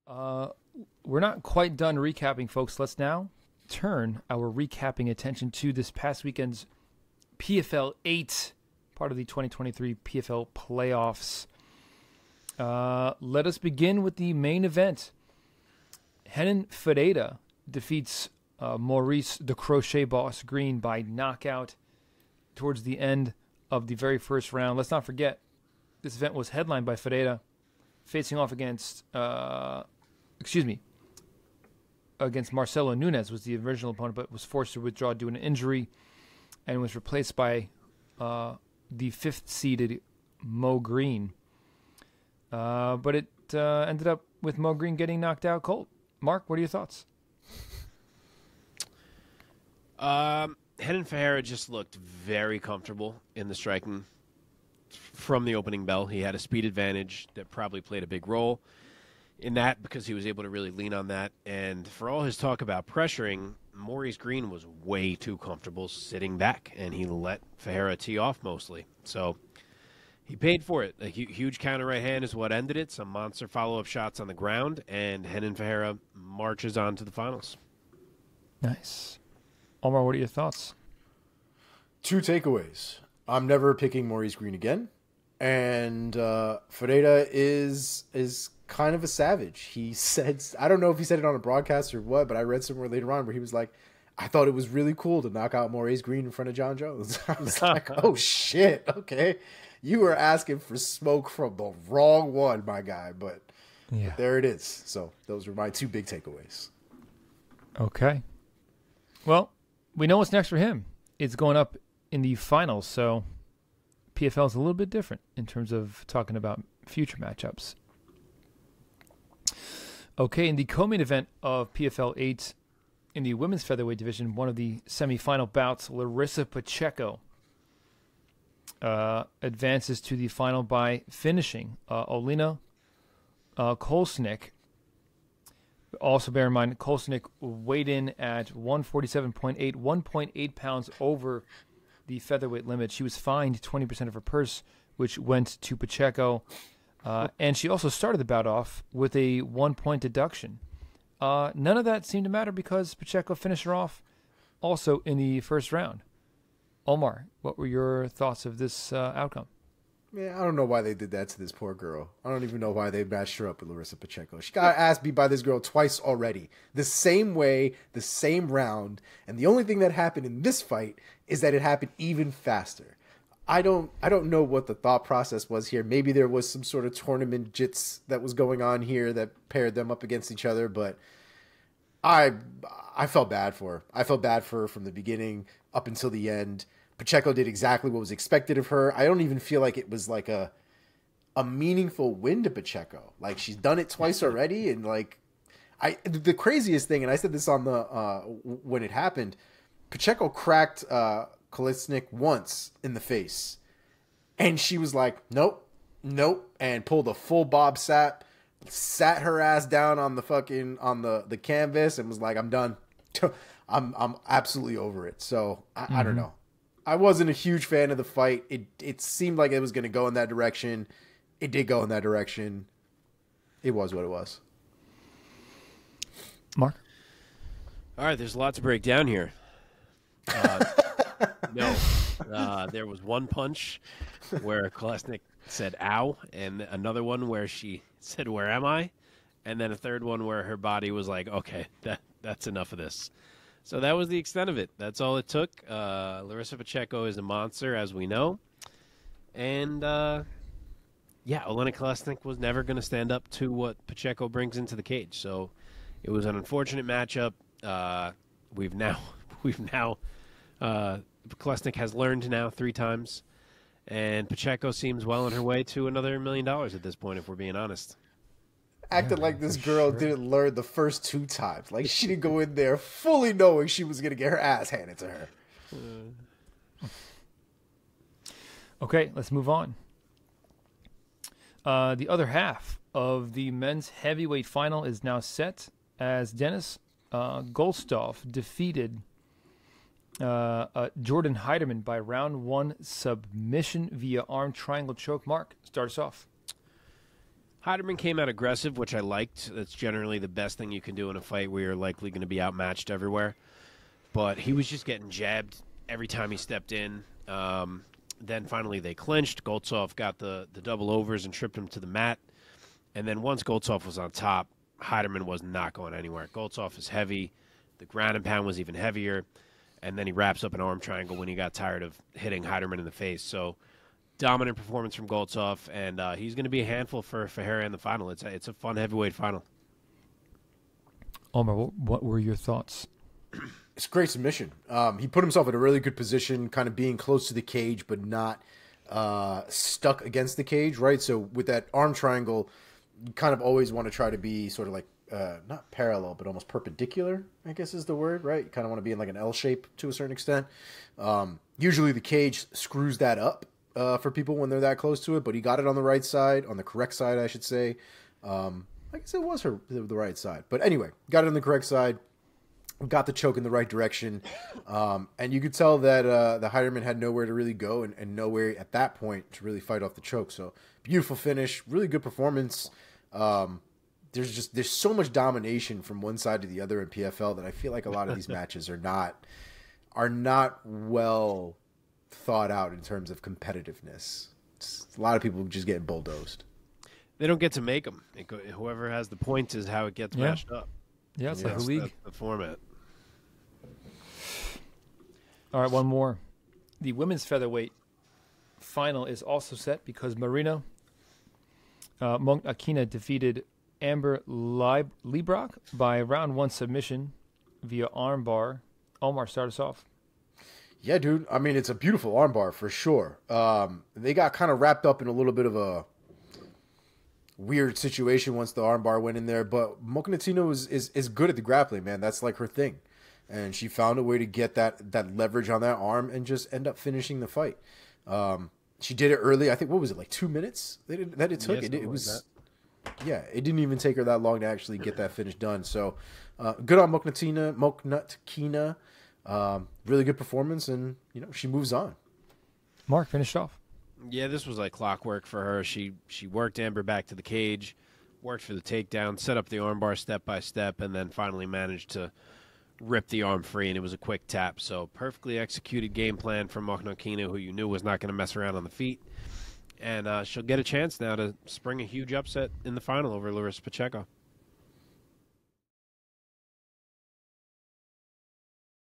Uh, we're not quite done recapping, folks. Let's now turn our recapping attention to this past weekend's PFL 8, part of the 2023 PFL playoffs. Let us begin with the main event. Renan Ferreira defeats Maurice, the crochet boss, Greene by knockout towards the end of the very first round. Let's not forget, this event was headlined by Ferreira facing off against, against Marcelo Nunes, was the original opponent, but was forced to withdraw due to an injury and was replaced by the fifth-seeded Mo Greene. But it ended up with Mo Greene getting knocked out cold. Mark, what are your thoughts? Renan Ferreira just looked very comfortable in the striking from the opening bell. He had a speed advantage that probably played a big role in that because he was able to really lean on that. And for all his talk about pressuring, Maurice Greene was way too comfortable sitting back, and he let Ferreira tee off mostly. So he paid for it. A huge counter right hand is what ended it. Some monster follow-up shots on the ground, and Renan Ferreira marches on to the finals. Nice. Omar, what are your thoughts? 2 takeaways. I'm never picking Maurice Greene again. And Ferreira is kind of a savage. He said, I don't know if he said it on a broadcast or what, but I read somewhere later on where he was like, I thought it was really cool to knock out Maurice Greene in front of John Jones. I was like, oh shit, okay. You were asking for smoke from the wrong one, my guy, but there it is. So those were my 2 big takeaways. Okay. Well, we know what's next for him. It's going up in the finals, so PFL is a little bit different in terms of talking about future matchups. Okay, in the co-main event of PFL 8, in the women's featherweight division, one of the semifinal bouts, Larissa Pacheco advances to the final by finishing Olena Kolesnyk. Also bear in mind, Kolesnyk weighed in at 147.8, 1.8 pounds over the featherweight limit. She was fined 20% of her purse, which went to Pacheco. And she also started the bout off with a 1-point deduction. None of that seemed to matter because Pacheco finished her off also in the first round. Omar, what were your thoughts of this outcome? Man, I don't know why they did that to this poor girl. I don't even know why they matched her up with Larissa Pacheco. She got ass beat by this girl twice already. The same way, the same round. And the only thing that happened in this fight is that it happened even faster. I don't know what the thought process was here. Maybe there was some sort of tournament jits that was going on here that paired them up against each other, but I felt bad for her. I felt bad for her from the beginning up until the end. Pacheco did exactly what was expected of her. I don't even feel like it was like a meaningful win to Pacheco. Like, she's done it twice already, and like the craziest thing, and I said this on the when it happened, Pacheco cracked Kolesnyk once in the face, and she was like, nope, and pulled a full Bob Sapp, sat her ass down on the fucking on the canvas, and was like, I'm done. I'm absolutely over it. So I don't know. I wasn't a huge fan of the fight. It seemed like it was going to go in that direction. It did go in that direction. It was what it was. Mark? All right, there's a lot to break down here. No, there was one punch where Kolesnyk said, ow, and another one where she said, where am I? And then a third one where her body was like, okay, that's enough of this. So that was the extent of it. That's all it took. Larissa Pacheco is a monster, as we know. And, Olena Kolesnyk was never going to stand up to what Pacheco brings into the cage. So it was an unfortunate matchup. Kolesnyk has learned now 3 times. And Pacheco seems well on her way to another $1 million at this point, if we're being honest. Acted like this girl didn't learn the first 2 times. Like, she didn't go in there fully knowing she was going to get her ass handed to her. Okay, let's move on. The other half of the men's heavyweight final is now set as Denis Goltsov defeated Jordan Heiderman by round 1 submission via arm triangle choke. Mark, start us off. Heiderman came out aggressive, which I liked. That's generally the best thing you can do in a fight where you're likely going to be outmatched everywhere. But he was just getting jabbed every time he stepped in. Then finally they clinched. Goltsov got the double overs and tripped him to the mat. And then once Goltsov was on top, Heiderman was not going anywhere. Goltsov is heavy. The ground and pound was even heavier. And then he wraps up an arm triangle when he got tired of hitting Heiderman in the face. So dominant performance from Goltsov, and he's going to be a handful for Ferreira in the final. It's a fun heavyweight final. Omar, what were your thoughts? It's a great submission. He put himself in a really good position, kind of being close to the cage, but not stuck against the cage, right? So with that arm triangle, you kind of always want to try to be sort of like, not parallel, but almost perpendicular, I guess is the word, right? You kind of want to be in like an L shape to a certain extent. Usually the cage screws that up for people when they're that close to it, but he got it on the right side, on the correct side, I should say. I guess it was the right side. But anyway, got it on the correct side, got the choke in the right direction. And you could tell that the Heiderman had nowhere to really go and nowhere at that point to really fight off the choke. So beautiful finish, really good performance. There's so much domination from one side to the other in PFL that I feel like a lot of these matches are not well thought out in terms of competitiveness. A lot of people just getting bulldozed. They don't get to make them. Whoever has the points is how it gets matched up. Yeah, it's like a league. That's the format. All right, one more. The women's featherweight final is also set because Marina Mokhnatkina defeated Amber Leibrock by round 1 submission via armbar. Omar, start us off. Yeah, dude. I mean, it's a beautiful armbar for sure. They got kind of wrapped up in a little bit of a weird situation once the armbar went in there, but Mokhnatkina is good at the grappling, man. That's like her thing. And she found a way to get that leverage on that arm and just end up finishing the fight. She did it early. I think, what was it, like 2 minutes that it took? Yes, It was, yeah, it didn't even take her that long to actually get that finish done. So good on Mokhnatkina. Really good performance, and she moves on. Mark, finish off. Yeah, this was like clockwork for her. She worked Amber back to the cage, worked for the takedown, set up the armbar step by step, and then finally managed to rip the arm free, and it was a quick tap. So perfectly executed game plan from Mokhnatkina, who you knew was not going to mess around on the feet. And she'll get a chance now to spring a huge upset in the final over Larissa Pacheco.